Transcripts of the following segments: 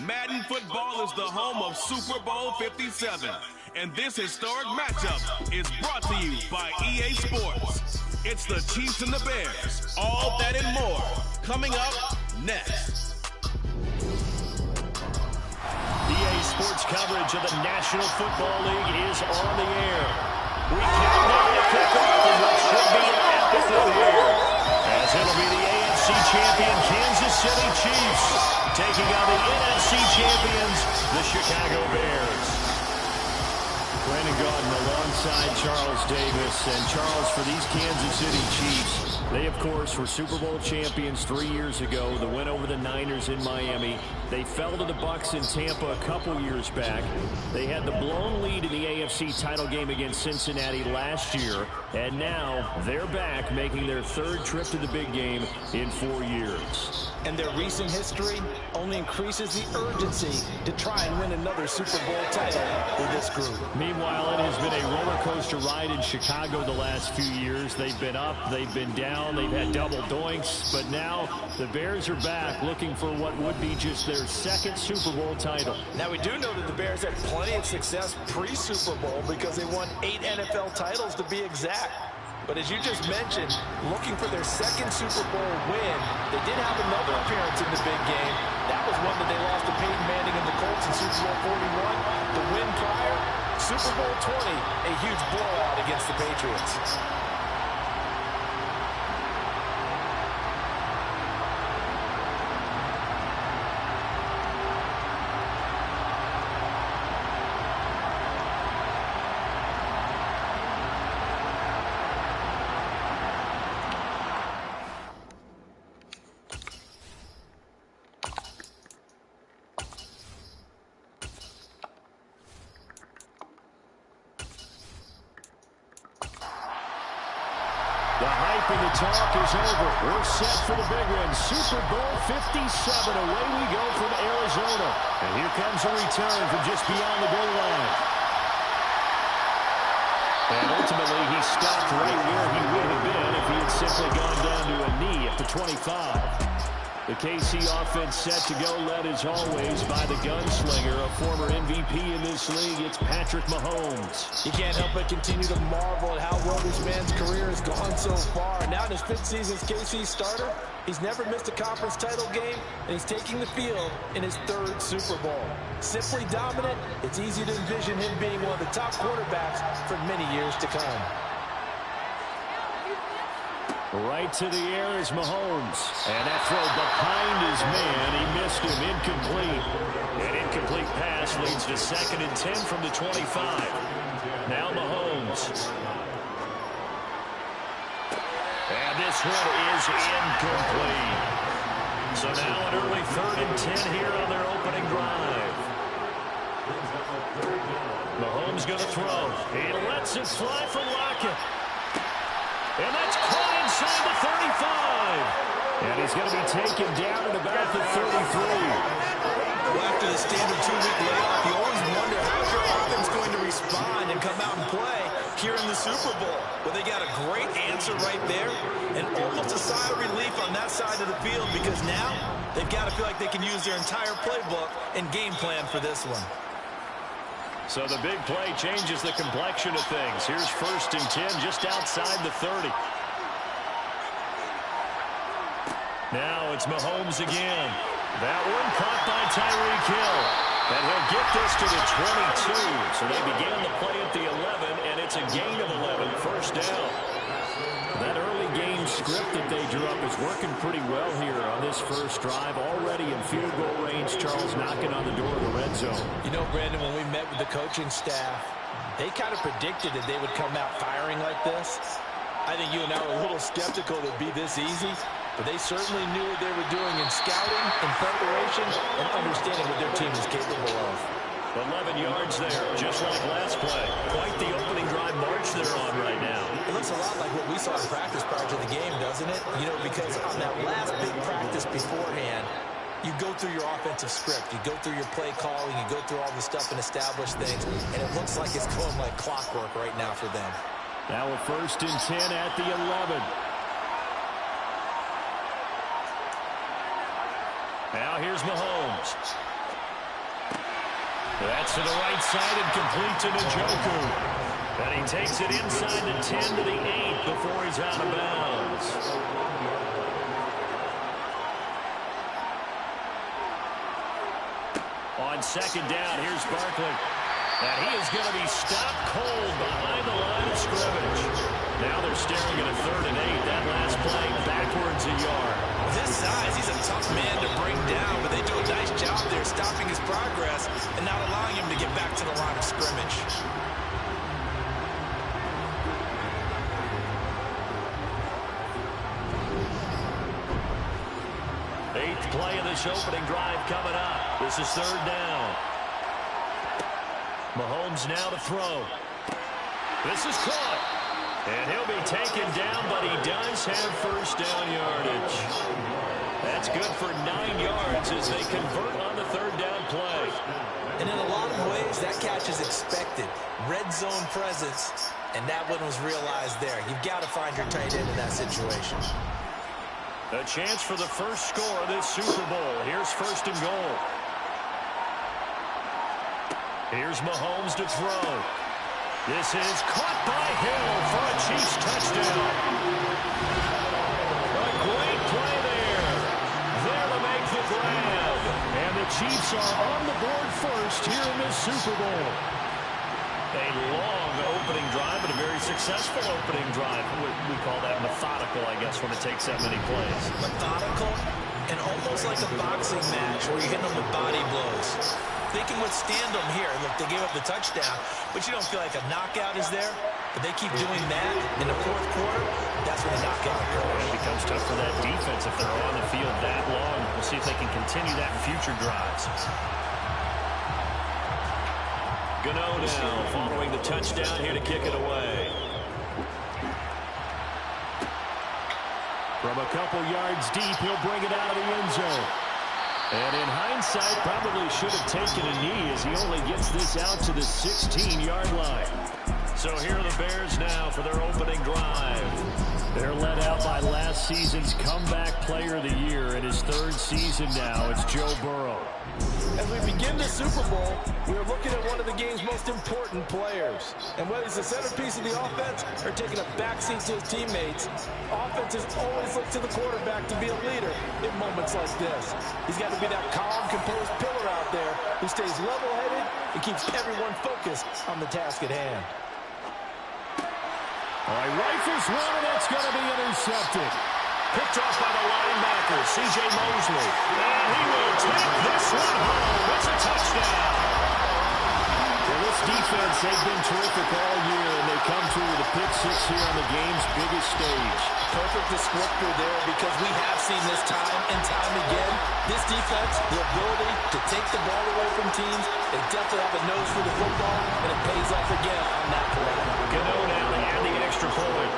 Madden football is the home of Super Bowl 57. And this historic matchup is brought to you by EA Sports. It's the Chiefs and the Bears. All that and more coming up next. EA Sports coverage of the National Football League is on the air. We count down to kickoff in what should be an epic affair, as it'll be the AFC champion Kansas City Chiefs taking on the NFC champions, the Chicago Bears. Brandon Gaudin alongside Charles Davis. And Charles, for these Kansas City Chiefs, they, of course, were Super Bowl champions 3 years ago. The win over the Niners in Miami. They fell to the Bucs in Tampa a couple years back. They had the blown lead in the AFC title game against Cincinnati last year. And now they're back, making their third trip to the big game in 4 years. And their recent history only increases the urgency to try and win another Super Bowl title with this group. Meanwhile, it has been a roller coaster ride in Chicago the last few years. They've been up, they've been down, they've had double doinks, but now the Bears are back looking for what would be just their second Super Bowl title. Now, we do know that the Bears had plenty of success pre-Super Bowl because they won 8 NFL titles to be exact. But as you just mentioned, looking for their second Super Bowl win, they did have another appearance in the big game. That was one that they lost to Peyton Manning and the Colts in Super Bowl 41. The win prior, Super Bowl 20, a huge blowout against the Patriots. The hype and the talk is over. We're set for the big one. Super Bowl 57. Away we go from Arizona. And here comes a return from just beyond the goal line. And ultimately, he stopped right where he would have been if he had simply gone down to a knee at the 25. The KC offense set to go, led as always by the gunslinger, a former MVP in this league. It's Patrick Mahomes. You can't help but continue to marvel at how well this man's career has gone so far. Now in his 5th season as KC's starter, he's never missed a conference title game, and he's taking the field in his 3rd Super Bowl. Simply dominant, it's easy to envision him being one of the top quarterbacks for many years to come. Right to the air is Mahomes. And that throw behind his man. He missed him. Incomplete. An incomplete pass leads to 2nd and 10 from the 25. Now Mahomes. And this one is incomplete. So now an early 3rd and 10 here on their opening drive. Mahomes going to throw. He lets it fly from Lockett. And that's caught inside the 35. And he's going to be taken down at about the 33. Well, after the standard 2-week layoff, you always wonder how your offense going to respond and come out and play here in the Super Bowl. Well, they got a great answer right there and almost a sigh of relief on that side of the field because now they've got to feel like they can use their entire playbook and game plan for this one. So the big play changes the complexion of things. Here's 1st and 10 just outside the 30. Now it's Mahomes again. That one caught by Tyreek Hill. And he'll get this to the 22. So they began the play at the 11, and it's a gain of 11, 1st down. That early game script that they drew up is working pretty well here on this first drive. Already in field goal range, Charles knocking on the door of the red zone. You know, Brandon, when we met with the coaching staff, they kind of predicted that they would come out firing like this. I think you and I were a little skeptical that it'd be this easy, but they certainly knew what they were doing in scouting, in preparation, and understanding what their team is capable of. 11 yards there, just like last play. Quite the opening drive march they're on right now. It looks a lot like what we saw in practice prior to the game, doesn't it? You know, because on that last big practice beforehand, you go through your offensive script. You go through your play calling. You go through all the stuff and establish things. And it looks like it's going like clockwork right now for them. Now a 1st and 10 at the 11. Now here's Mahomes. That's to the right side and complete to Njoku. And he takes it inside the 10 to the 8 before he's out of bounds. On second down, here's Barkley. And he is going to be stopped cold behind the line of scrimmage. Now they're staring at a 3rd and 8. That last play backwards a yard. With his size, he's a tough man to bring down, but they do a nice job there stopping his progress and not allowing him to get back to the line of scrimmage. Eighth play of this opening drive coming up. This is 3rd down. Mahomes now to throw. This is caught. And he'll be taken down, but he does have first down yardage. That's good for 9 yards as they convert on the 3rd down play. And in a lot of ways, that catch is expected. Red zone presence, and that one was realized there. You've got to find your tight end in that situation. A chance for the first score of this Super Bowl. Here's 1st and goal. Here's Mahomes to throw. This is caught by Hill for a Chiefs touchdown. A great play there. There to make the grab. And the Chiefs are on the board first here in this Super Bowl. A long opening drive, but a very successful opening drive. We call that methodical, I guess, when it takes that many plays. Methodical and almost like a boxing match where you're hitting them with body blows. They can withstand them here. Look, they gave up the touchdown, but you don't feel like a knockout is there. But they keep doing that in the 4th quarter. That's when the knockout occurs. It becomes tough for that defense if they're on the field that long. We'll see if they can continue that in future drives. Gano now following the touchdown here to kick it away. From a couple yards deep, he'll bring it out of the end zone. And in hindsight, probably should have taken a knee as he only gets this out to the 16-yard line. So here are the Bears now for their opening drive. They're led out by last season's comeback player of the year. In his 3rd season now, it's Joe Burrow. As we begin the Super Bowl, we are looking at one of the game's most important players. And whether he's the centerpiece of the offense or taking a backseat to his teammates, offenses always look to the quarterback to be a leader in moments like this. He's got to be that calm, composed pillar out there who stays level-headed and keeps everyone focused on the task at hand. All right, rifles one, and that's going to be intercepted. Picked off by the linebacker, C.J. Mosley. And he will take this one home. It's a touchdown. Well, this defense, they've been terrific all year, and they come through with a pick 6 here on the game's biggest stage. Perfect descriptor there because we have seen this time and time again. This defense, the ability to take the ball away from teams, they definitely have a nose for the football, and it pays off again on that play. Gano now to add the extra point.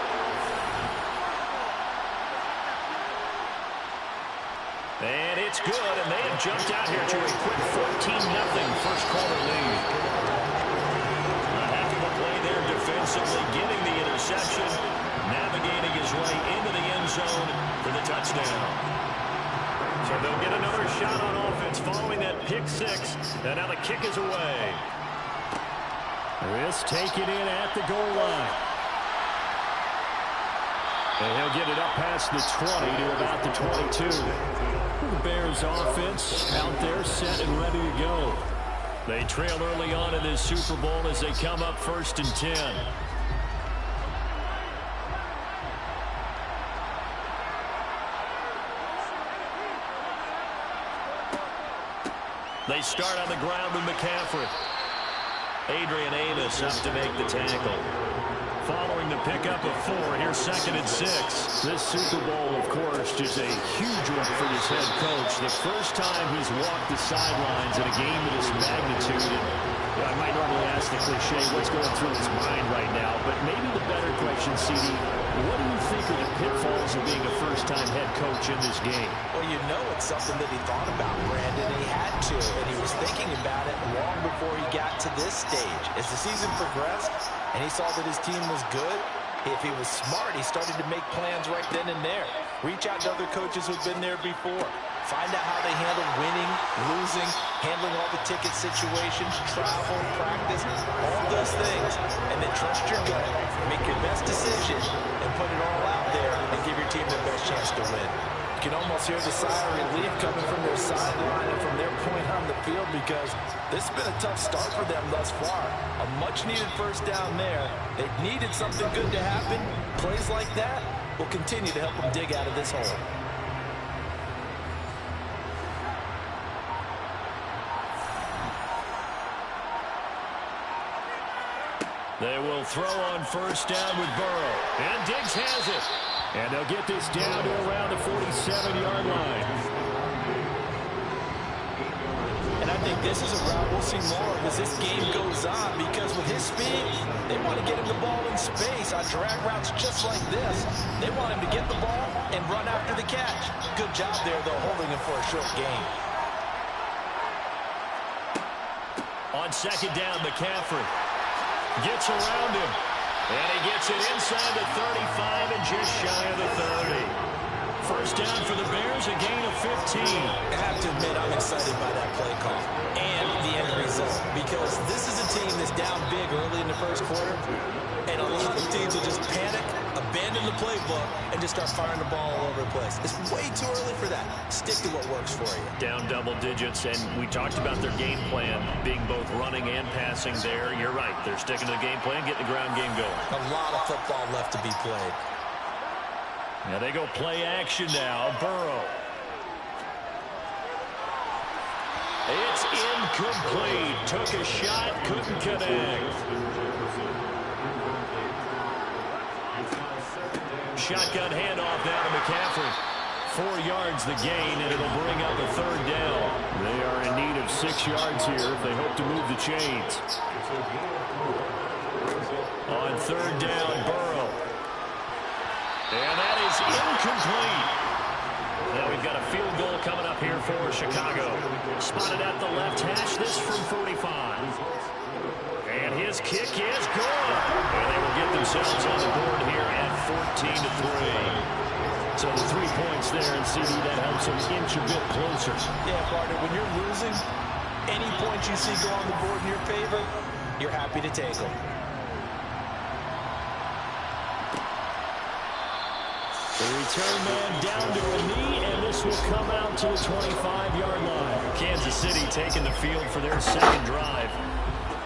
And it's good, and they have jumped out here to a quick 14-0 first quarter lead. A heck of a play there defensively, getting the interception, navigating his way into the end zone for the touchdown. So they'll get another shot on offense following that pick 6, and now the kick is away. This taken in at the goal line. And he'll get it up past the 20 to about the 22. The Bears offense out there set and ready to go. They trail early on in this Super Bowl as they come up 1st and 10. They start on the ground with McCaffrey. Adrian Amos up to make the tackle. Following the pickup of 4, here's 2nd and 6. This Super Bowl, of course, is a huge one for this head coach. The first time he's walked the sidelines in a game of this magnitude. And I might normally ask the cliche, what's going through his mind right now? But maybe the better question, CD, what do you think are the pitfalls of being a first-time head coach in this game? Well, you know it's something that he thought about, Brandon, and he had to. And he was thinking about it long before he got to this stage. As the season progressed, and he saw that his team was good, if he was smart, he started to make plans right then and there. Reach out to other coaches who've been there before. Find out how they handle winning, losing, handling all the ticket situations, travel, practice, all those things. And then trust your gut, make your best decision, and put it all out there and give your team the best chance to win. You can almost hear the sigh of relief coming from their sideline and from their point on the field because this has been a tough start for them thus far. A much-needed first down there. They needed something good to happen. Plays like that will continue to help them dig out of this hole. They will throw on first down with Burrow. And Diggs has it. And they'll get this down to around the 47-yard line. And I think this is a route we'll see more of as this game goes on because with his speed, they want to get him the ball in space on drag routes just like this. They want him to get the ball and run after the catch. Good job there, though, holding him for a short gain. On second down, McCaffrey gets around him. And he gets it inside the 35 and just shy of the 30. First down for the Bears, a gain of 15. I have to admit, I'm excited by that play call and the end result because this is a team that's down big early in the first quarter, and a lot of teams will just panic, abandon the playbook, and just start firing the ball all over the place. It's way too early for that. Stick to what works for you. Down double digits, and we talked about their game plan being both running and passing there. You're right. They're sticking to the game plan, getting the ground game going. A lot of football left to be played. Now they go play action now. Burrow. It's incomplete. Took a shot, couldn't connect. Shotgun handoff down to McCaffrey. 4 yards the gain, and it'll bring up a third down. They are in need of 6 yards here if they hope to move the chains. On third down, Burrow. And that is incomplete. Now we've got a field goal coming up here for Chicago. Spotted at the left hash, this from 45. And his kick is good. And they will get themselves on the board here at 14-3. So the 3 points there, and CD, that helps them inch a bit closer. Yeah, partner, when you're losing, any points you see go on the board in your favor, you're happy to take them. The return man down to a knee, and this will come out to the 25-yard line. Kansas City taking the field for their second drive.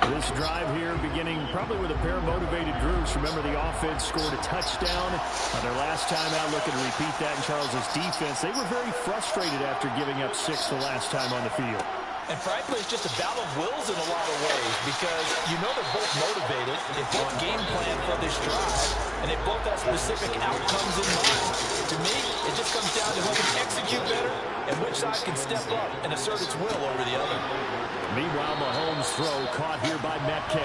This drive here beginning probably with a pair of motivated Drews. Remember, the offense scored a touchdown on their last time out. Looking to repeat that in Charles's defense. They were very frustrated after giving up 6 the last time on the field. And frankly, it's just a battle of wills in a lot of ways because you know they're both motivated. They both game plan for this drive, and they both have specific outcomes in mind. To me, it just comes down to who can execute better and which side can step up and assert its will over the other. Meanwhile, Mahomes' throw caught here by Metcalf.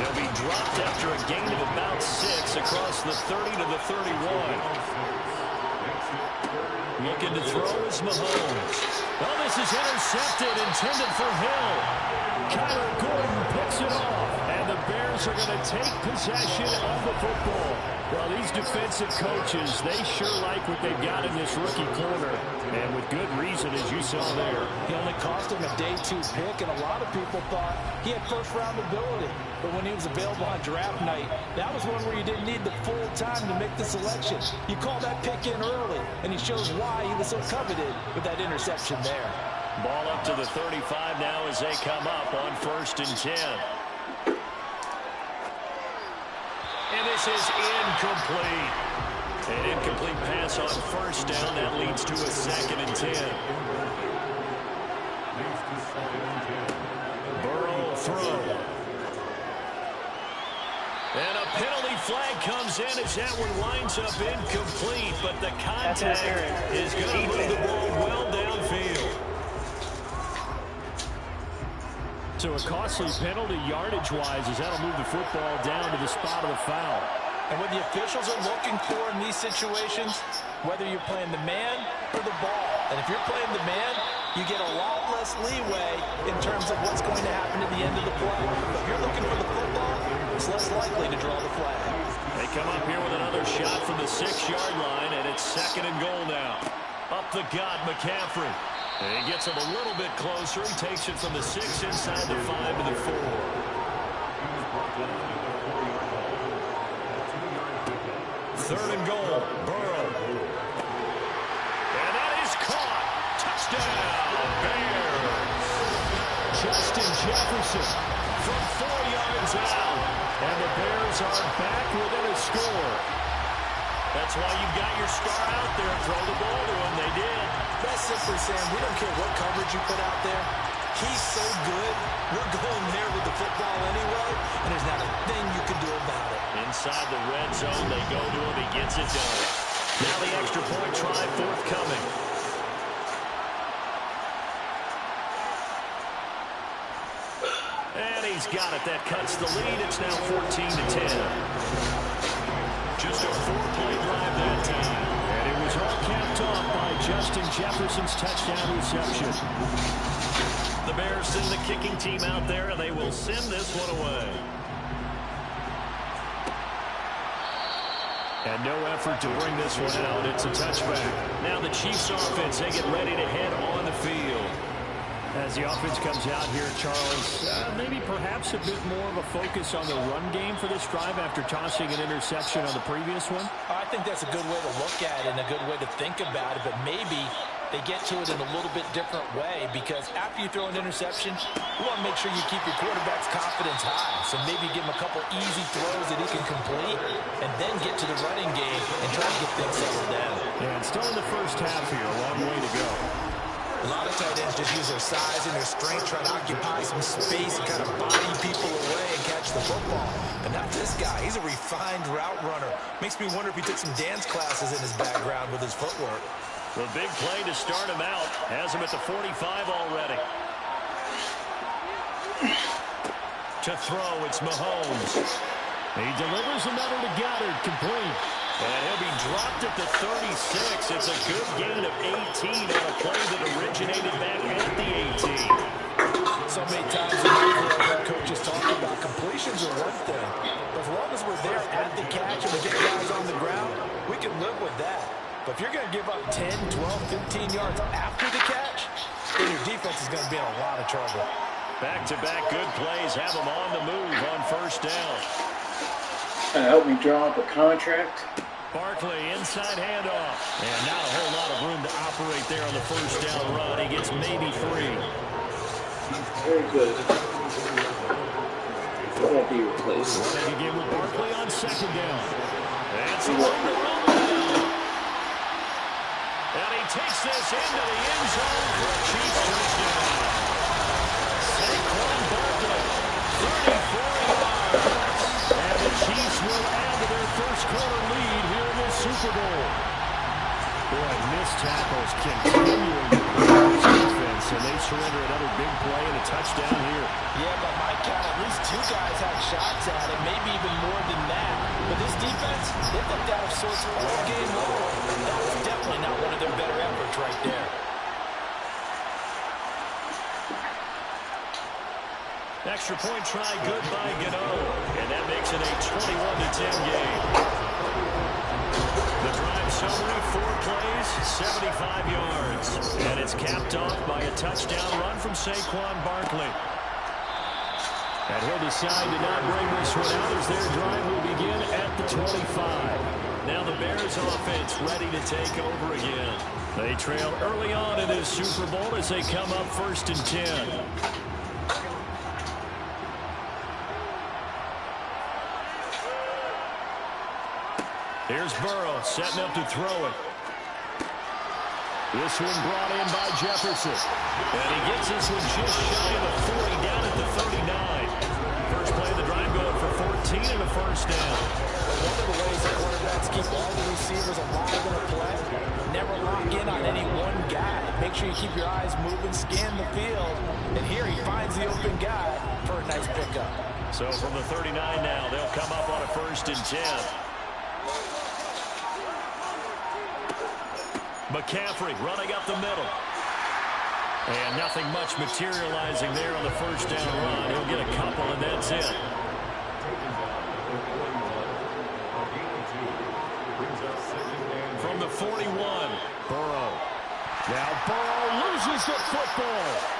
He'll be dropped after a gain of about 6 across the 30 to the 31. Looking to throw is Mahomes. Well, this is intercepted, intended for Hill. Kyler Gordon picks it off, and the Bears are going to take possession of the football. Well, these defensive coaches, they sure like what they've got in this rookie corner, and with good reason, as you saw there. He only cost him a day 2 pick, and a lot of people thought he had first-round ability. But when he was available on draft night, that was one where you didn't need the full time to make the selection. You call that pick in early, and he shows why he was so coveted with that interception there. Ball up to the 35 now as they come up on 1st and 10. And this is incomplete. An incomplete pass on 1st down. That leads to a 2nd and 10. Burrow throw. And a penalty flag comes in as that one winds up incomplete, but the contact is going to move the ball well downfield. So a costly penalty yardage-wise as that'll move the football down to the spot of the foul. And what the officials are looking for in these situations, whether you're playing the man or the ball, and if you're playing the man, you get a lot less leeway in terms of what's going to happen at the end of the play. If you're looking for the football, it's less likely to draw the flag. They come up here with another shot from the 6-yard line, and it's 2nd and goal now. Up the gut, McCaffrey. And he gets him a little bit closer. He takes it from the 6 inside the 5 to the 4. Third and goal, Burrow. And that is caught. Touchdown, Bears. Justin Jefferson from 4 yards out. And the Bears are back within a score. That's why you got your star out there. Throw the ball to him. They did. That's simply saying we don't care what coverage you put out there. He's so good. We're going there with the football anyway, and there's not a thing you can do about it. Inside the red zone, they go to him. He gets it done. Now the extra point try forthcoming. And he's got it. That cuts the lead. It's now 14-10. Just a 4-play drive that time. And it was all capped off by Justin Jefferson's touchdown reception. The Bears send the kicking team out there, and they will send this one away. And no effort to bring this one out. It's a touchback. Now the Chiefs offense, they get ready to head on the field. As the offense comes out here, Charles, maybe perhaps a bit more of a focus on the run game for this drive after tossing an interception on the previous one? I think that's a good way to look at it and a good way to think about it, but maybe they get to it in a little bit different way, because after you throw an interception, you want to make sure you keep your quarterback's confidence high. So maybe give him a couple easy throws that he can complete and then get to the running game and try to get things settled down. Yeah, and still in the first half here, a long way to go. A lot of tight ends just use their size and their strength, try to occupy some space and kind of body people away and catch the football. But not this guy. He's a refined route runner. Makes me wonder if he took some dance classes in his background with his footwork. The big play to start him out. Has him at the 45 already. To throw, it's Mahomes. He delivers another to Goddard, complete. And he'll be dropped at the 36. It's a good gain of 18 on a play that originated back at the 18. So many times in my career, I've heard coaches talk about completions are one thing. But as long as we're there at the catch and we get guys on the ground, we can live with that. But if you're going to give up 10, 12, 15 yards after the catch, then your defense is going to be in a lot of trouble. Back-to-back good plays have them on the move on first down. Help me draw up a contract. Barkley, inside handoff. And not a whole lot of room to operate there on the first down run. He gets maybe 3. Very good. Won't be replaced. Running again with Barkley on second down. That's a long run. And he takes this into the end zone for a Chiefs touchdown. Saquon Barkley, 34 yards. And the Chiefs will add to their first quarter lead here in the Super Bowl. Boy, missed tackles continuing to this defense, and they surrender another big play and a touchdown here. Yeah, but my count, at least 2 guys had shots at it, maybe even more than that. But this defense, they looked out of sorts all game long. That was definitely not one of their better efforts right there. Extra point try, good by Gano. And that makes it a 21-10 game. The drive summary, 4 plays, 75 yards. And it's capped off by a touchdown run from Saquon Barkley. And he'll decide to not bring this one out as their drive will begin at the 25. Now the Bears offense ready to take over again. They trail early on in this Super Bowl as they come up 1st and 10. Here's Burrow setting up to throw it. This one brought in by Jefferson. And he gets this one just shy of the 40, down at the 39. First play of the drive going for 14 and a first down. One of the ways the quarterbacks keep all the receivers alive in a play, never lock in on any one guy. Make sure you keep your eyes moving, scan the field. And here he finds the open guy for a nice pickup. So from the 39 now, they'll come up on a 1st and 10. McCaffrey running up the middle. And nothing much materializing there on the first down run. He'll get a couple, and that's it. From the 41, Burrow. Now Burrow loses the football.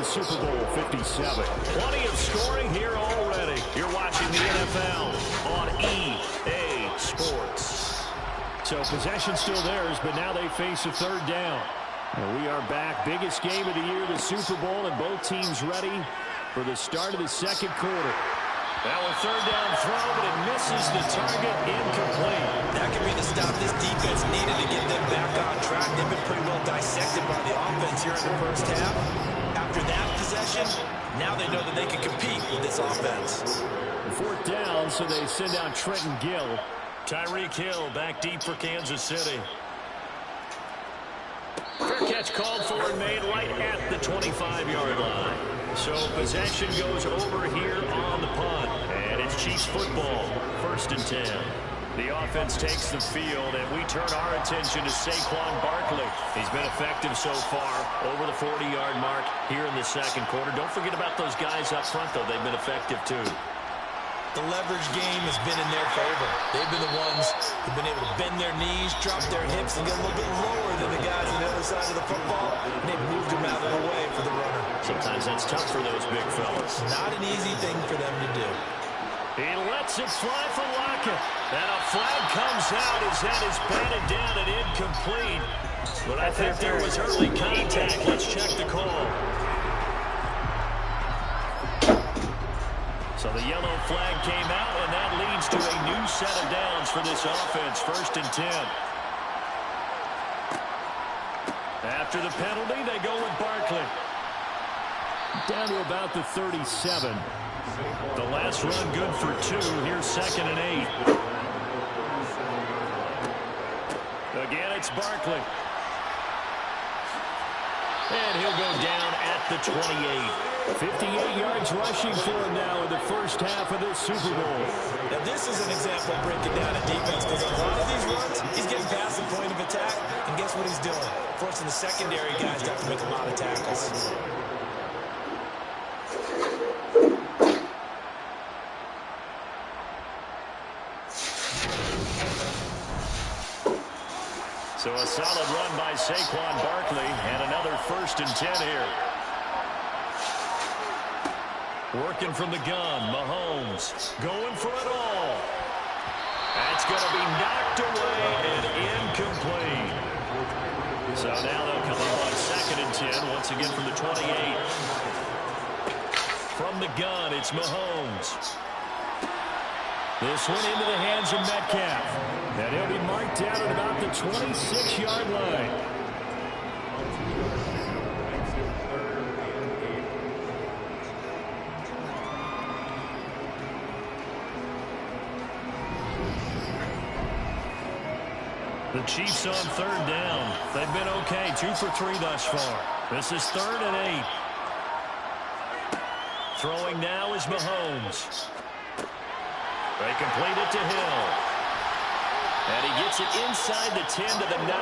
Super Bowl 57. Plenty of scoring here already. You're watching the NFL on EA Sports. So possession still theirs, but now they face a third down. And we are back. Biggest game of the year, the Super Bowl, and both teams ready for the start of the second quarter. Now a third down throw, but it misses the target, incomplete. That could be the stop this defense needed to get them back on track. They've been pretty well dissected by the offense here in the first half. After that possession, now they know that they can compete with this offense. Fourth down, so they send out Trenton Gill. Tyreek Hill back deep for Kansas City. Fair catch called for and made right at the 25-yard line. So possession goes over here on the punt. And it's Chiefs football, 1st and 10. The offense takes the field, and we turn our attention to Saquon Barkley. He's been effective so far, over the 40-yard mark here in the second quarter. Don't forget about those guys up front, though. They've been effective, too. The leverage game has been in their favor. They've been the ones who've been able to bend their knees, drop their hips, and get a little bit lower than the guys on the other side of the football, and they've moved them out of the way for the runner. Sometimes that's tough for those big fellas. Not an easy thing for them to do. He lets it fly for Lockett. And a flag comes out as that is batted down and incomplete. But I think there was early contact. Let's check the call. So the yellow flag came out, and that leads to a new set of downs for this offense. 1st and 10. After the penalty, they go with Barkley. Down to about the 37. The last run good for 2. Here's 2nd and 8. Again, it's Barkley. And he'll go down at the 28. 58 yards rushing for him now in the first half of this Super Bowl. Now, this is an example of breaking down a defense, because a lot of these runs, he's getting past the point of attack, and guess what he's doing? Forcing the secondary guys to have to make a lot of tackles. So a solid run by Saquon Barkley, and another 1st and 10 here. Working from the gun, Mahomes going for it all. That's going to be knocked away and incomplete. So now they'll come up on 2nd and 10, once again from the 28. From the gun, it's Mahomes. This one into the hands of Metcalf. And he'll be marked down at about the 26-yard line. The Chiefs on 3rd down. They've been okay, 2 for 3 thus far. This is 3rd and 8. Throwing now is Mahomes. They complete it to Hill. And he gets it inside the 10 to the 9.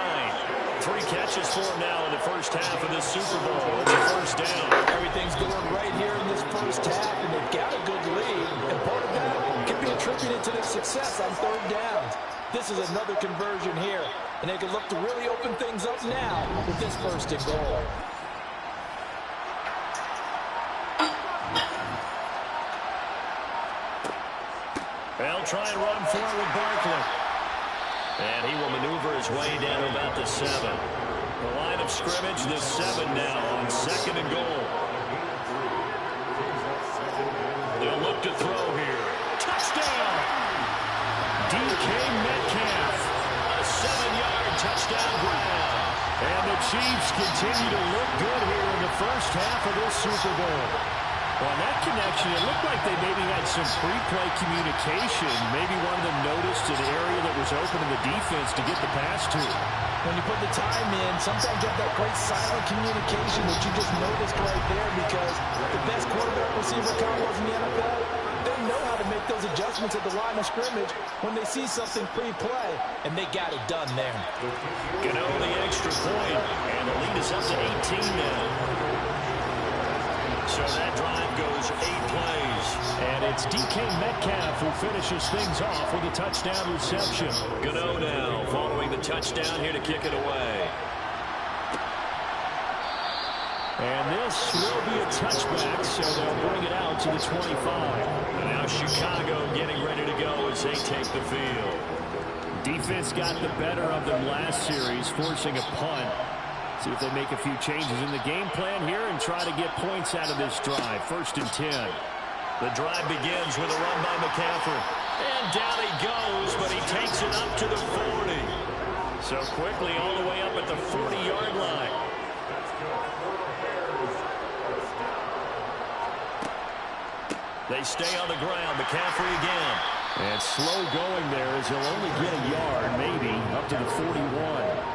3 catches for him now in the first half of this Super Bowl. It's a 1st down. Everything's going right here in this first half, and they've got a good lead. And part of that can be attributed to their success on 3rd down. This is another conversion here, and they can look to really open things up now with this 1st and goal. They'll try and run forward with Barkley. And he will maneuver his way down to about the 7. The line of scrimmage, the 7 now on 2nd and goal. They'll look to throw here. Touchdown! DK Metcalf. A 7-yard touchdown grab. And the Chiefs continue to look good here in the first half of this Super Bowl. Well, that connection, it looked like they maybe had some pre-play communication. Maybe one of them noticed an area that was open in the defense to get the pass to. When you put the time in, sometimes you have that great silent communication that you just noticed right there, because the best quarterback receiver combos in the NFL, they know how to make those adjustments at the line of scrimmage when they see something pre-play, and they got it done there. Gano the extra point, and the lead is up to 18 now. So that drive goes 8 plays. And it's DK Metcalf who finishes things off with a touchdown reception. Gano now following the touchdown here to kick it away. And this will be a touchback, so they'll bring it out to the 25. And now Chicago getting ready to go as they take the field. Defense got the better of them last series, forcing a punt. See if they make a few changes in the game plan here and try to get points out of this drive. 1st and 10. The drive begins with a run by McCaffrey. And down he goes, but he takes it up to the 40. So quickly all the way up at the 40-yard line. They stay on the ground. McCaffrey again. And slow going there as he'll only get a yard, maybe, up to the 41.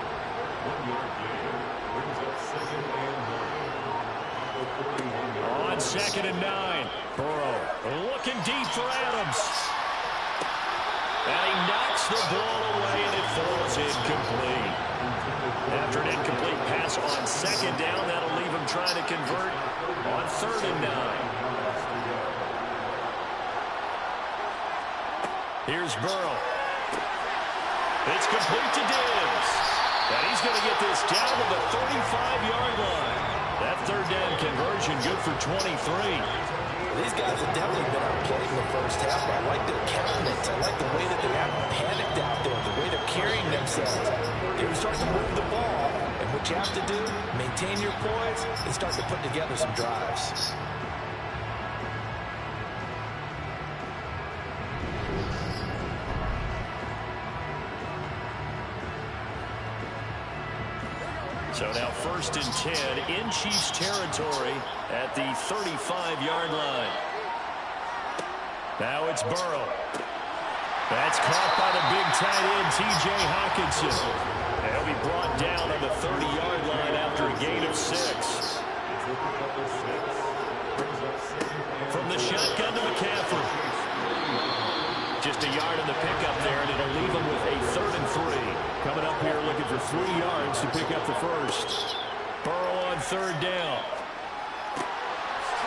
On 2nd and 9. Burrow looking deep for Adams. And he knocks the ball away, and it falls incomplete. After an incomplete pass on 2nd down, that'll leave him trying to convert on 3rd and 9. Here's Burrow. It's complete to Diggs. And he's going to get this down to the 35-yard line. That 3rd down conversion good for 23. These guys have definitely been outplayed in the first half. I like their countenance. I like the way that they haven't panicked out there, the way they're carrying themselves. They're starting to move the ball. And what you have to do, maintain your poise and start to put together some drives. So now 1st and 10 in Chiefs territory at the 35-yard line. Now it's Burrow. That's caught by the big tight end, T.J. Hockenson. And he'll be brought down on the 30-yard line after a gain of 6. From the shotgun to McCaffrey. Just a yard in the pickup there, and it'll leave him with a 3rd and 3. Coming up here looking for 3 yards to pick up the first. Burrow on 3rd down.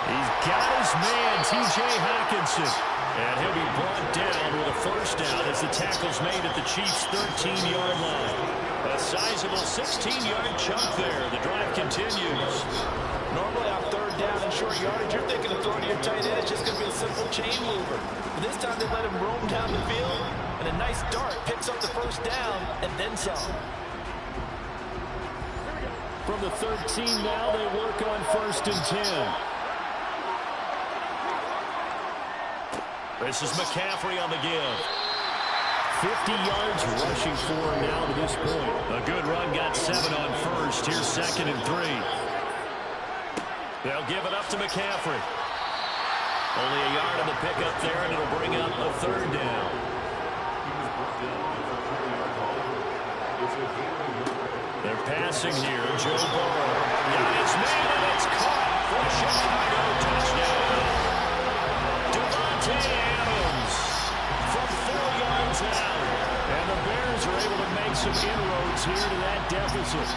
He's got his man, T.J. Hockenson. And he'll be brought down with a 1st down as the tackle's made at the Chiefs' 13-yard line. A sizable 16-yard chunk there. The drive continues. Normally on 3rd down and short yardage, you're thinking of throwing to your tight end. It's just going to be a simple chain mover. But this time they let him roam down the field, and a nice dart picks up the 1st down and then some. From the 13 now, they work on 1st and 10. This is McCaffrey on the give. 50 yards rushing for him now to this point. A good run, got 7 on 1st. Here's 2nd and 3. They'll give it up to McCaffrey. Only a yard on the pickup there, and it'll bring up a 3rd down. They're passing here. Joe Burrow. Got his man, and it's caught for a Chicago touchdown. Devontae Adams from 4 yards out. And the Bears are able to make some inroads here to that deficit.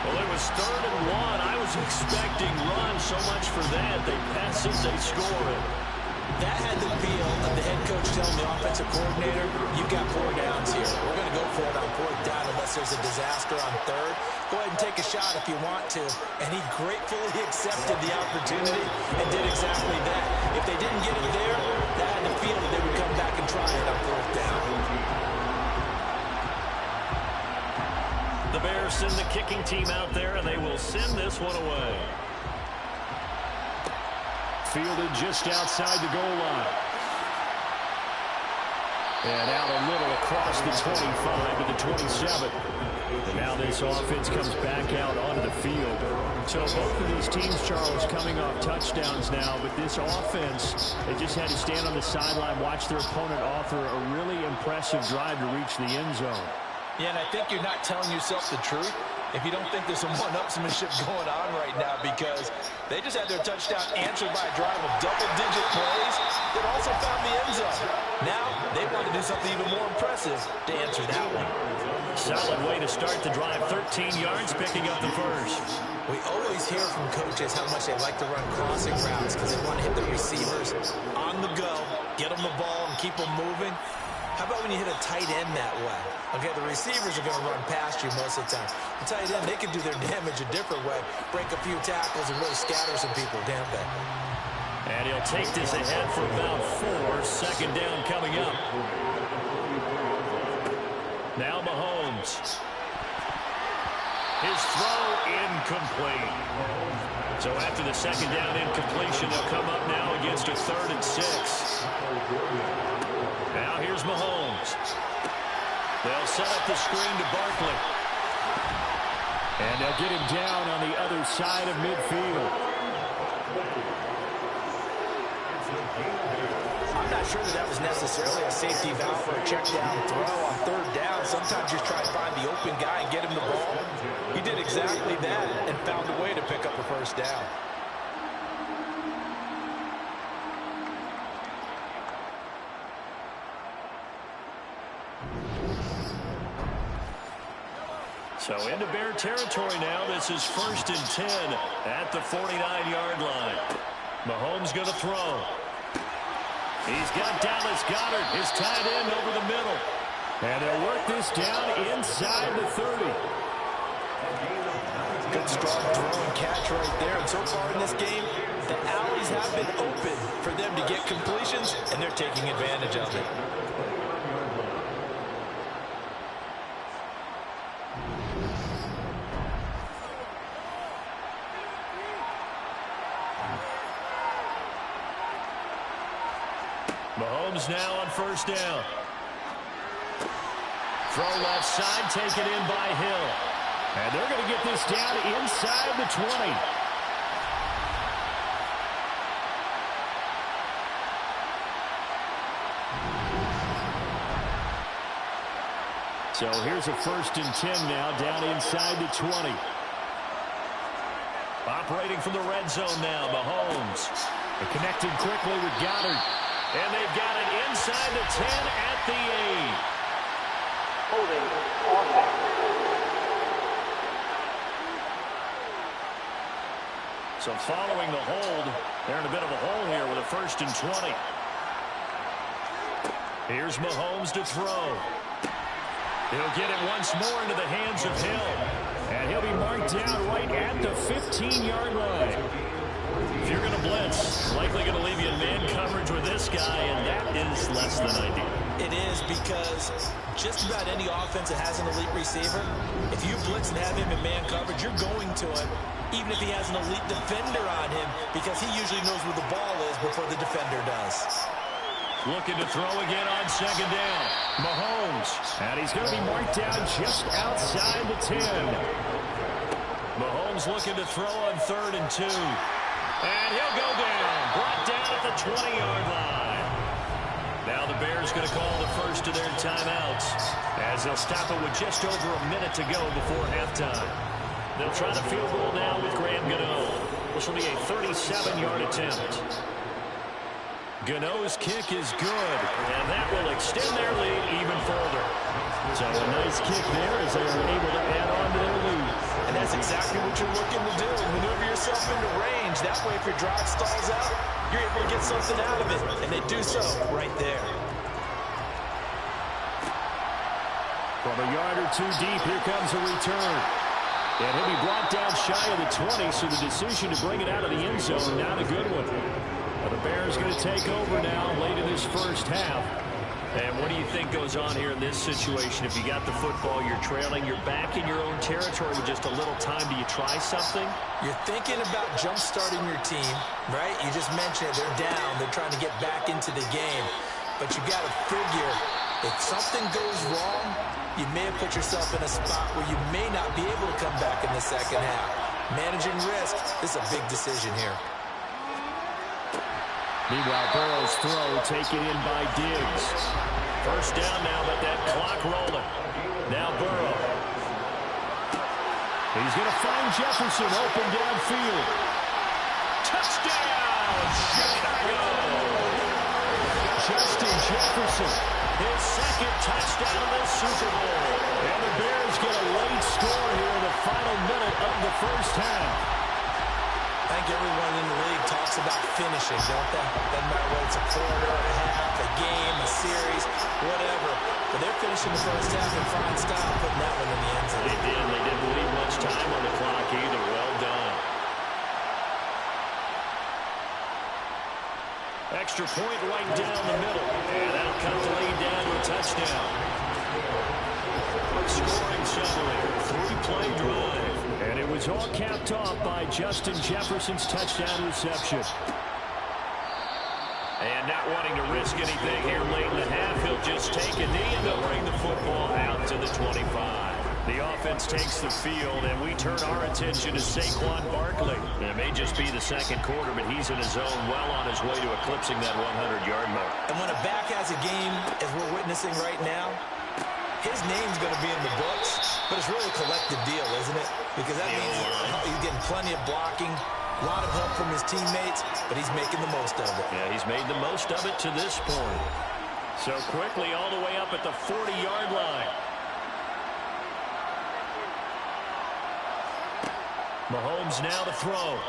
Well, it was 3rd and 1. I was expecting run, so much for that. They pass it, they score it. That had the feel of the head coach telling the offensive coordinator, you got 4 downs here. We're going to go for it on 4th down unless there's a disaster on 3rd. Go ahead and take a shot if you want to. And he gratefully accepted the opportunity and did exactly that. If they didn't get it there, that had the feel that they would come back and try it on 4th down. The Bears send the kicking team out there, and they will send this one away. Fielded just outside the goal line. And out a little across the 25 to the 27. And now this offense comes back out onto the field. So both of these teams, Charles, coming off touchdowns now, but this offense, they just had to stand on the sideline, watch their opponent offer a really impressive drive to reach the end zone. Yeah, and I think you're not telling yourself the truth if you don't think there's some one-upsmanship going on right now, because they just had their touchdown answered by a drive of double-digit plays. They but also found the end zone. Now, they want to do something even more impressive to answer that one. Solid way to start the drive. 13 yards, picking up the first. We always hear from coaches how much they like to run crossing routes because they want to hit the receivers on the go, get them the ball, and keep them moving. How about when you hit a tight end that way? Okay, the receivers are going to run past you most of the time. The tight end, they can do their damage a different way, break a few tackles and really scatter some people, damn it. And he'll take this ahead for about 4. Second down coming up. Now Mahomes. His throw incomplete. So after the second down incompletion, they'll come up now against a 3rd and 6. Now here's Mahomes. They'll set up the screen to Barkley. And they'll get him down on the other side of midfield. I'm not sure that was necessarily a safety valve or a check down throw on 3rd down. Sometimes you try to find the open guy and get him the ball. He did exactly that and found a way to pick up a 1st down. So into Bear territory now. This is 1st and 10 at the 49-yard line. Mahomes going to throw. He's got Dallas Goedert, his tight end, over the middle. And they'll work this down inside the 30. Good strong throw and catch right there. And so far in this game, the alleys have been open for them to get completions, and they're taking advantage of it. Mahomes now on 1st down. Throw left side, taken in by Hill. And they're going to get this down inside the 20. So here's a 1st and 10 now, down inside the 20. Operating from the red zone now, Mahomes. They're connected quickly with Goddard. And they've got it inside the 10 at the 8. Holding offense. So following the hold, they're in a bit of a hole here with a 1st and 20. Here's Mahomes to throw. He'll get it once more into the hands of Hill. And he'll be marked down right at the 15-yard line. If you're going to blitz, likely going to leave you in man coverage with this guy, and that is less than ideal. It is, because just about any offense that has an elite receiver, if you blitz and have him in man coverage, you're going to him, even if he has an elite defender on him, because he usually knows where the ball is before the defender does. Looking to throw again on 2nd down. Mahomes. And he's going to be marked down just outside the 10. Mahomes looking to throw on 3rd and 2. And he'll go down. Brought down at the 20-yard line. Now the Bears going to call the first of their timeouts, as they'll stop it with just over a minute to go before halftime. They'll try the field goal now with Graham Gano. This will be a 37-yard attempt. Gano's kick is good, and that will extend their lead even further. So a nice kick there as they are able to add on to their lead. And that's exactly what you're looking to do. Maneuver yourself into range. That way, if your drive stalls out, you're able to get something out of it. And they do so right there. From a yard or 2 deep, here comes a return. And he'll be brought down shy of the 20, so the decision to bring it out of the end zone, not a good one. Well, the Bears going to take over now late in this first half. And what do you think goes on here in this situation? If you got the football, you're trailing, you're back in your own territory with just a little time. Do you try something? You're thinking about jump-starting your team, right? You just mentioned it. They're down. They're trying to get back into the game. But you got to figure, if something goes wrong, you may have put yourself in a spot where you may not be able to come back in the second half. Managing risk, this is a big decision here. Meanwhile, Burrow's throw taken in by Diggs. First down now, but that clock rolling. Now Burrow. He's going to find Jefferson open downfield. Touchdown, Chicago! Justin Jefferson. His second touchdown of the Super Bowl. And the Bears get a late score here in the final minute of the first half. I think everyone in the league talks about finishing, don't they? Doesn't matter whether it's a quarter, a half, a game, a series, whatever. But they're finishing the first half in fine style, putting that one in the end zone. They did. They didn't leave much time on the clock either. Well done. Extra point right down the middle. And that'll cut the lead down to a touchdown. Scoring summary. 3-play drive. And it was all capped off by Justin Jefferson's touchdown reception. And not wanting to risk anything here late in the half, he'll just take a knee and they'll bring the football out to the 25. The offense takes the field, and we turn our attention to Saquon Barkley. It may just be the second quarter, but he's in his zone, well on his way to eclipsing that 100-yard mark. And when a back has a game, as we're witnessing right now, his name's going to be in the books, but it's really a collective deal, isn't it? Because that means he's getting plenty of blocking, a lot of help from his teammates, but he's making the most of it. Yeah, he's made the most of it to this point. So quickly all the way up at the 40-yard line. Mahomes now to throw.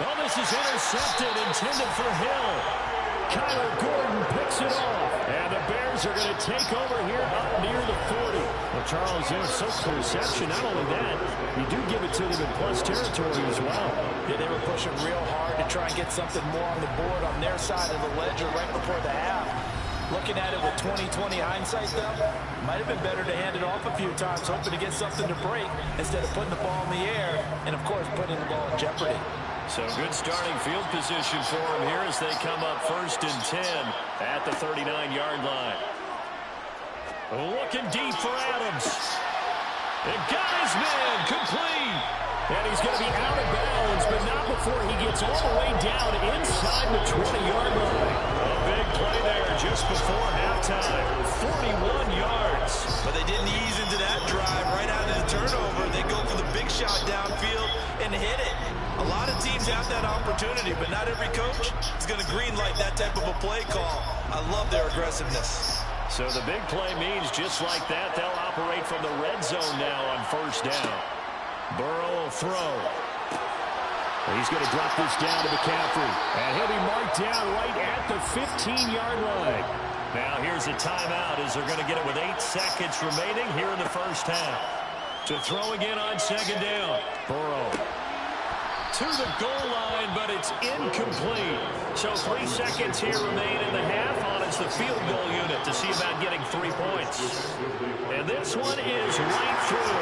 Oh, this is intercepted, intended for Hill. Kyler Gordon picks it off. And the Bears are going to take over here up near the 40. Well, Charles, so close reception. Not only that, you do give it to them in plus territory as well. Yeah, they were pushing real hard to try and get something more on the board on their side of the ledger right before the half. Looking at it with 20/20 hindsight, though, might have been better to hand it off a few times, hoping to get something to break instead of putting the ball in the air and, of course, putting the ball in jeopardy. So good starting field position for him here as they come up 1st and 10 at the 39-yard line. Looking deep for Adams. It got his man complete. And he's going to be out of bounds, but not before he gets all the way down inside the 20-yard line. A big play there just before halftime. 41 yards. But they didn't ease into that drive right out of the turnover. They go for the big shot downfield and hit it. A lot of teams have that opportunity, but not every coach is going to greenlight that type of a play call. I love their aggressiveness. So the big play means just like that, they'll operate from the red zone now on 1st down. Burrow will throw. He's going to drop this down to McCaffrey. And he'll be marked down right at the 15-yard line. Now here's a timeout as they're going to get it with 8 seconds remaining here in the first half. To throw again on 2nd down. Burrow to the goal line, but it's incomplete. So 3 seconds here remain in the half on as the field goal unit to see about getting 3 points. And this one is right through.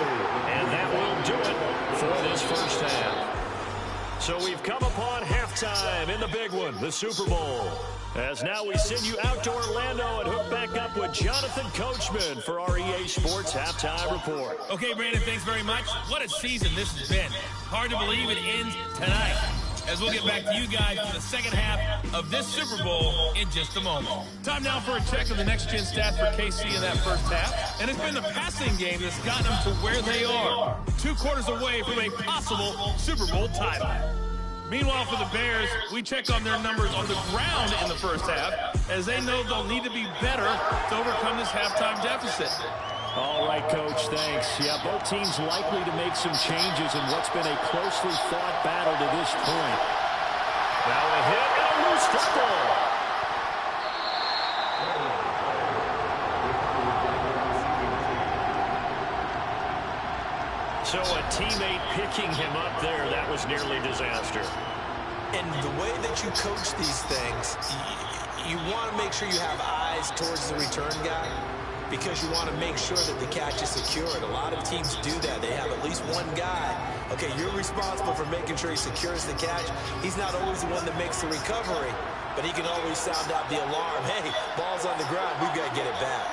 And that will do it for this first half. So we've come upon halftime in the big one, the Super Bowl. As now we send you out to Orlando and hook back up with Jonathan Coachman for our EA Sports Halftime Report. Okay, Brandon, thanks very much. What a season this has been. Hard to believe it ends tonight. As we'll get back to you guys for the second half of this Super Bowl in just a moment. Time now for a check of the next-gen stats for KC in that first half. And it's been the passing game that's gotten them to where they are. 2 quarters away from a possible Super Bowl title. Meanwhile, for the Bears, we check on their numbers on the ground in the first half, as they know they'll need to be better to overcome this halftime deficit. All right, Coach, thanks. Yeah, both teams likely to make some changes in what's been a closely fought battle to this point. Now a hit and a loose football. So a teammate picking him up there, that was nearly disaster. And the way that you coach these things, you want to make sure you have eyes towards the return guy because you want to make sure that the catch is secured. A lot of teams do that. They have at least one guy. Okay, you're responsible for making sure he secures the catch. He's not always the one that makes the recovery, but he can always sound out the alarm. Hey, ball's on the ground. We've got to get it back.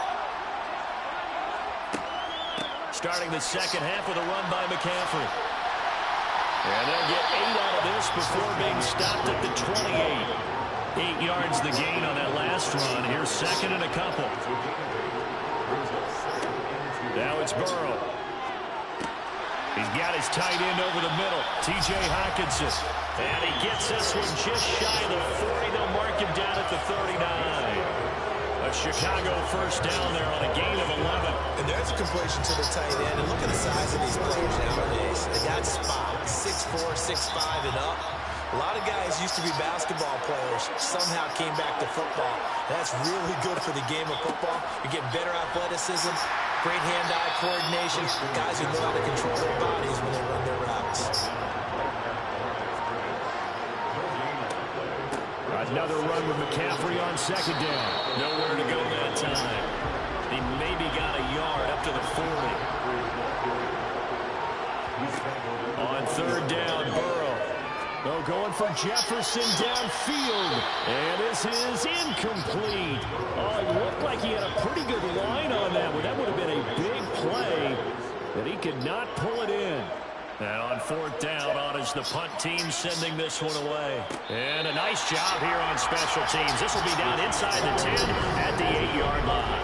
Starting the second half with a run by McCaffrey. And they'll get 8 out of this before being stopped at the 28. 8 yards the gain on that last run. Here's 2nd and a couple. Now it's Burrow. He's got his tight end over the middle, T.J. Hockenson. And he gets this one just shy of the 40. They'll mark him down at the 39. A Chicago first down there on a gain of 11. And there's a completion to the tight end. And look at the size of these players nowadays. They got spot 6'4", 6'5", and up. A lot of guys used to be basketball players, somehow came back to football. That's really good for the game of football. You're getting better athleticism, great hand-eye coordination, guys who know how to control their bodies when they run their routes. Another run with McCaffrey on second down. Nowhere to go that time. He maybe got a yard up to the 40. On third down, Burrow. Oh, going for Jefferson downfield. And this is incomplete. Oh, it looked like he had a pretty good line on that one. That would have been a big play, but he could not pull it in. And on fourth down, on is the punt team sending this one away. And a nice job here on special teams. This will be down inside the 10 at the 8-yard line.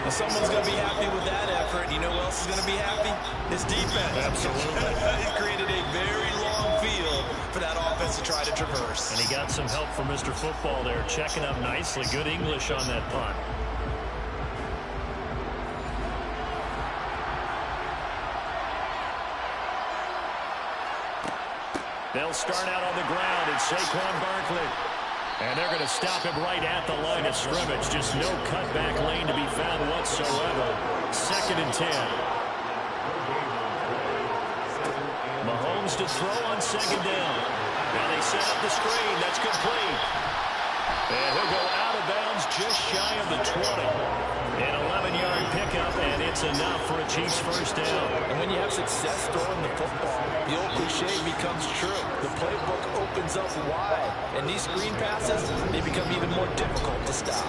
Now someone's going to be happy with that effort. You know who else is going to be happy? His defense. Absolutely. It created a very long field for that offense to try to traverse. And he got some help from Mr. Football there, checking up nicely. Good English on that punt. They'll start out on the ground. It's Saquon Barkley. And they're going to stop him right at the line of scrimmage. Just no cutback lane to be found whatsoever. 2nd and 10. Mahomes to throw on second down. Now they set up the screen. That's complete. And he'll go out of bounds just shy of the 20. An 11-yard pickup, and it's enough for a Chiefs first down. And when you have success throwing the football, the old cliche becomes true. The playbook opens up wide, and these screen passes, they become even more difficult to stop.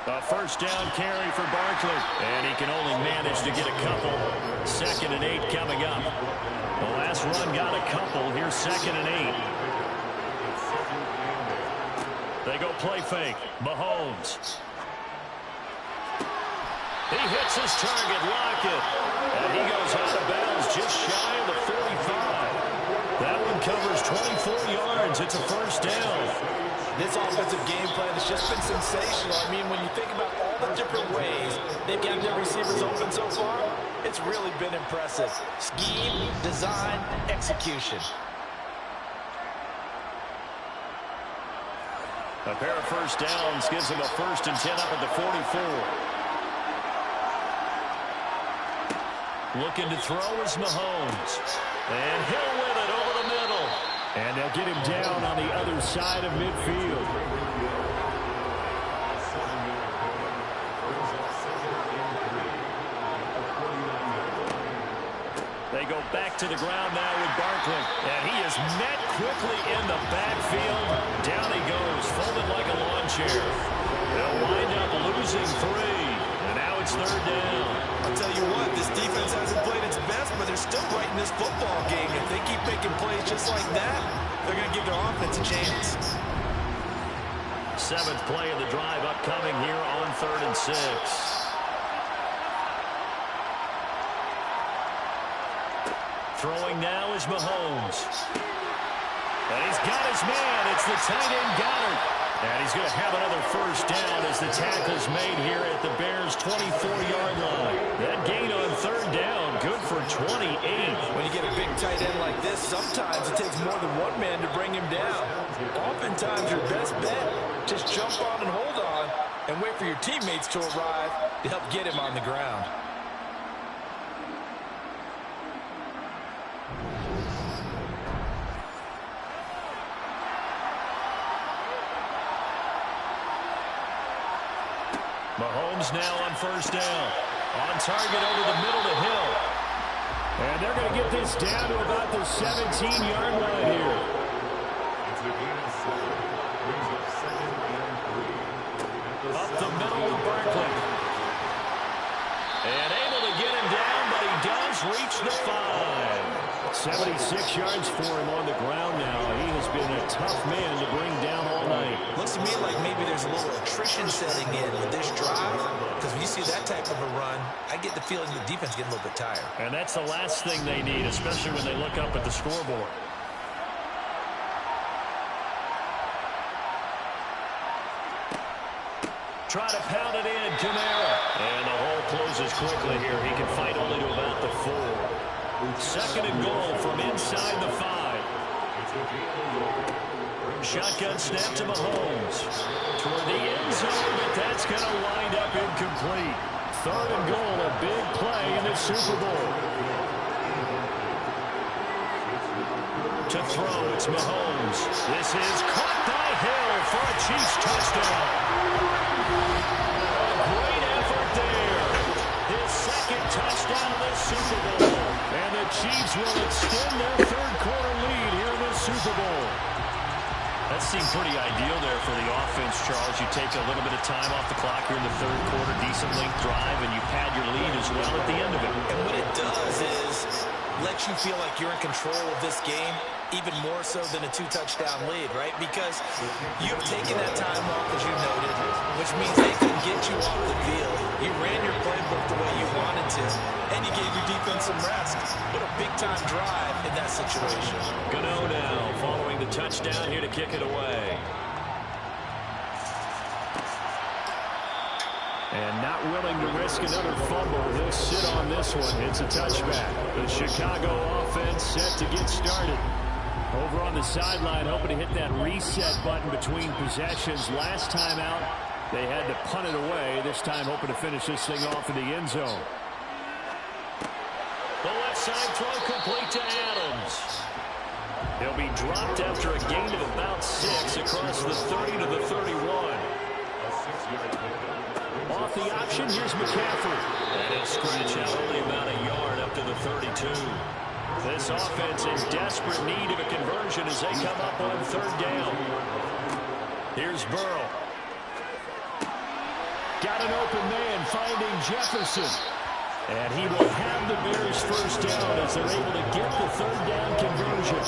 A first down carry for Barkley, and he can only manage to get a couple. 2nd and 8 coming up. The last run got a couple. Here's 2nd and 8. They go play fake. Mahomes. He hits his target, Lockett. And he goes out of bounds just shy of the 45. That one covers 24 yards. It's a first down. This offensive game plan has just been sensational. I mean, when you think about all the different ways they've got their receivers open so far, it's really been impressive. Scheme, design, execution. A pair of first downs gives him a 1st and 10 up at the 44. Looking to throw is Mahomes. And Hill with it over the middle. And they'll get him down on the other side of midfield. They go back to the ground now with Barkley. And he is met quickly in the backfield. Down he goes, folded like a lawn chair. They'll wind up losing 3. And now it's 3rd down. I'll tell you what, this defense hasn't played its best, but they're still right in this football game. If they keep making plays just like that, they're going to give their offense a chance. 7th play of the drive upcoming here on 3rd and 6. Throwing now is Mahomes. And he's got his man. It's the tight end Goddard. And he's going to have another first down as the tackle's made here at the Bears' 24-yard line. That gain on 3rd down, good for 28. When you get a big tight end like this, sometimes it takes more than one man to bring him down. Oftentimes, your best bet, just jump on and hold on and wait for your teammates to arrive to help get him on the ground. Mahomes now on first down. On target over the middle to Hill. And they're going to get this down to about the 17-yard line here. Up the middle with Barkley. And able to get him down, but he does reach the 5. 76 yards for him on the ground now. He has been a tough man to bring down all night. Looks to me like maybe there's a little attrition setting in with this drive, because when you see that type of a run, I get the feeling the defense getting a little bit tired. And that's the last thing they need, especially when they look up at the scoreboard. Try to pound it in, Kamara. And the hole closes quickly here. He can fight only to about the 4. Second and goal from inside the 5. Shotgun snap to Mahomes. Toward the end zone, but that's going to wind up incomplete. Third and goal, a big play in the Super Bowl. To throw, it's Mahomes. This is caught by Hill for a Chiefs touchdown. A great effort there. His second touchdown of the Super Bowl. And the Chiefs will extend their third quarter lead here in the Super Bowl. That seemed pretty ideal there for the offense, Charles. You take a little bit of time off the clock here in the third quarter, decent length drive, and you pad your lead as well at the end of it. And what it does is let you feel like you're in control of this game, even more so than a 2-touchdown lead, right? Because you've taken that time off, as you noted, which means they can get you off the field. You ran your playbook the way you wanted to, and you gave your defense some rest. What a big-time drive in that situation. Gano now, following the touchdown here to kick it away. And not willing to risk another fumble. He'll sit on this one. It's a touchback. The Chicago offense set to get started. Over on the sideline, hoping to hit that reset button between possessions. Last time out, they had to punt it away. This time, hoping to finish this thing off in the end zone. The left side throw complete to Adams. He'll be dropped after a gain of about 6 across the 30 to the 31. Off the option, here's McCaffrey. And he'll scratch out only about a yard up to the 32. This offense in desperate need of a conversion as they come up on third down. Here's Burrow. Got an open man finding Jefferson. And he will have the Bears first down as they're able to get the third down conversion.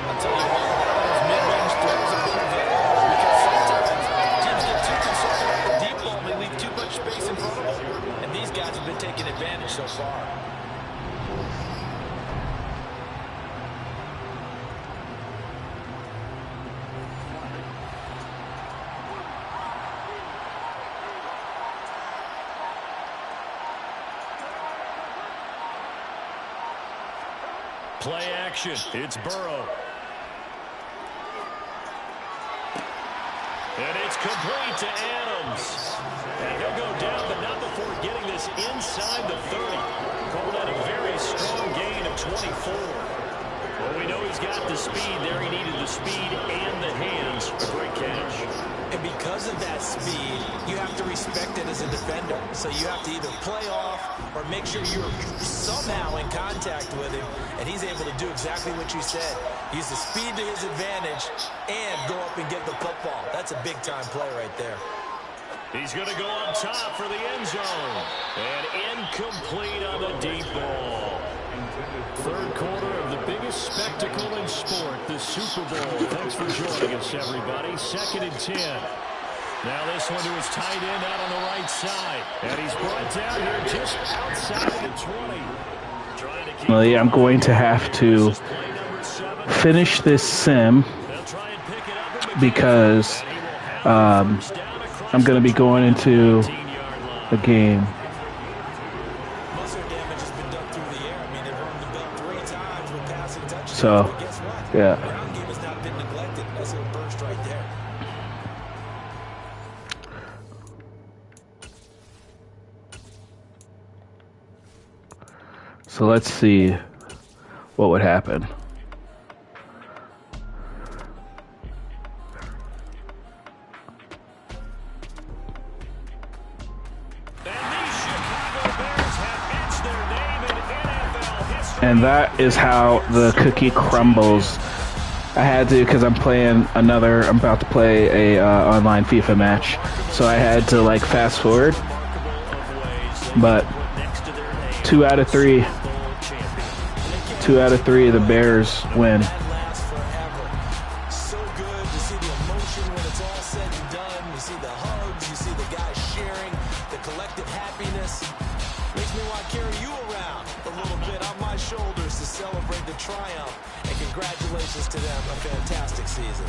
I'll tell you what, those mid-range throws have been available because sometimes teams get too concerned about the deep ball and they leave too much space in front of them. And these guys have been taking advantage so far. Play action. It's Burrow. And it's complete to Adams. And he'll go down, but not before getting this inside the 30. Called out a very strong gain of 24. Well, we know he's got the speed there. He needed the speed and the hands. A great catch. And because of that speed, you have to respect it as a defender. So you have to either play off or make sure you're somehow in contact with him. And he's able to do exactly what you said. Use the speed to his advantage and go up and get the football. That's a big-time play right there. He's going to go up top for the end zone. And incomplete on the deep ball. Third quarter of the biggest spectacle in sport, the Super Bowl. Thanks for joining us, everybody. 2nd and 10. Now this one to his tight end out on the right side. And he's brought down here just outside the 20. Well, yeah, I'm going to have to finish this sim because I'm going to be going into a game. So, yeah. So let's see what would happen. And that is how the cookie crumbles. I had to, because I'm about to play a online FIFA match, so I had to like fast forward. But 2 out of 3 2 out of 3 of the Bears win. That lasts forever. So good to see the emotion when it's all said and done. You see the hugs, you see the guys sharing, the collective happiness. Makes me want to carry you around a little bit on my shoulders to celebrate the triumph. And congratulations to them, a fantastic season.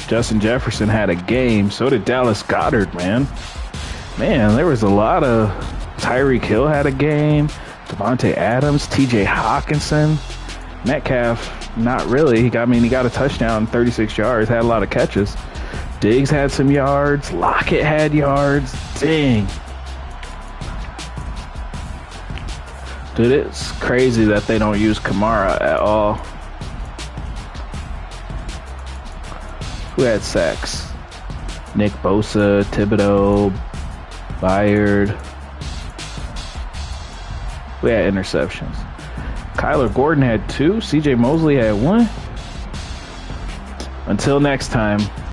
Justin Jefferson had a game. So did Dallas Goedert, man. Man, there was a lot of... Tyreek Hill had a game. Devontae Adams, TJ Hawkinson. Metcalf, not really. He got a touchdown, 36 yards, had a lot of catches. Diggs had some yards. Lockett had yards. Dang. Dude, it's crazy that they don't use Kamara at all. Who had sacks? Nick Bosa, Thibodeau, Byard. We had interceptions. Kyler Gordon had 2. CJ Mosley had 1. Until next time.